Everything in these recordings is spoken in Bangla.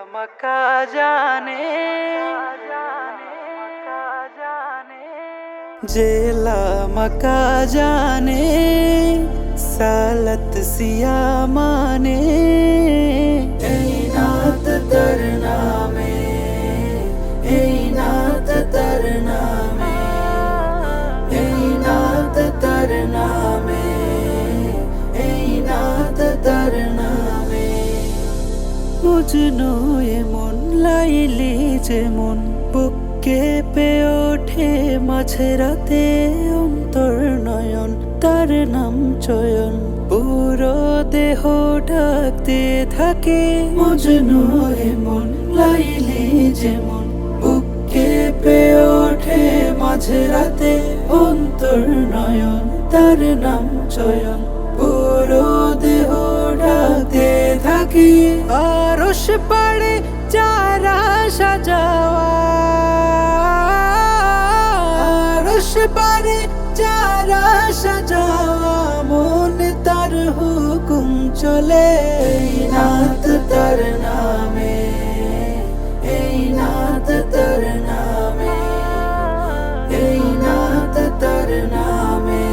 मक्का जाने जेला मक्का जाने सालत सिया माने नात तरना में नात तरना में नात तरना में नात तरना মজনু এমন লাইলি যেমন বুকে পে ওঠে মাঝে রাতে অন্তর নয়ন তার নাম চয়ন পুরো দেহ ডাকতে থাকে মজনু এমন লাইলি যেমন বুকে পে ওঠে মাঝে রাতে অন্তর নয়ন তার নাম চয়ন পুরো দেহ ডাকতে থাকে আরশ পাড়ে যারা সাজাওয়া আরশ পাড়ে যারা সাজাওয়া মন তার হুকুম চলে নাত তার নামে নাত তার নামে নাত তার নামে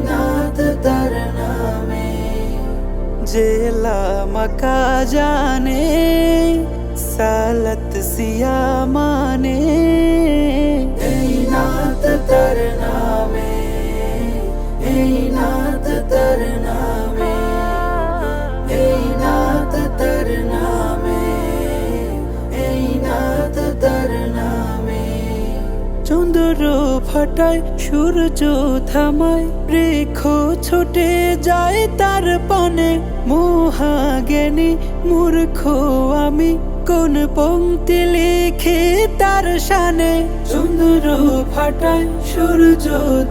नात तार नामे जेला मक्का जाने सालत सिया माने नात तार नामे नात तार नामे नात तार नामे नात तार नामे চন্দ্র ফাটায় সূর্য থামায় বৃক্ষ ছুটে যায় তার পানে মহাজ্ঞানী মূর্খ আমি কোন পংক্তি লিখে তার শানে চন্দ্র ফাটায় সূর্য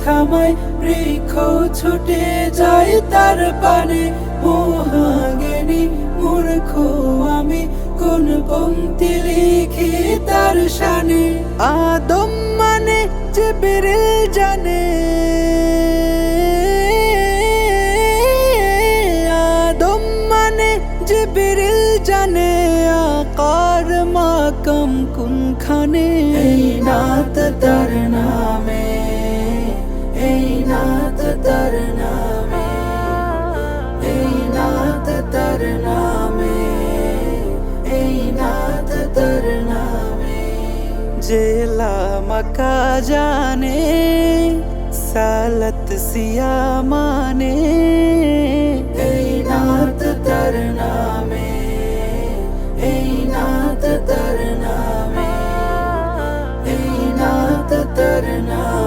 থামায় বৃক্ষ ছুটে যায় তার পানে মহাজ্ঞানী মূর্খ আমি কোন পংক্তি লিখে তার শানে আদম মানে জিবরিল জানে আদম মানে জিবরিল জানে আকার মাকাম কোনখানে নাত তার নামে নাত তার নামে নাত তার নামে नात तार नामे जेला मक्का जाने सालत सिया माने नात तार नामे नात तार नामे नात तार नामे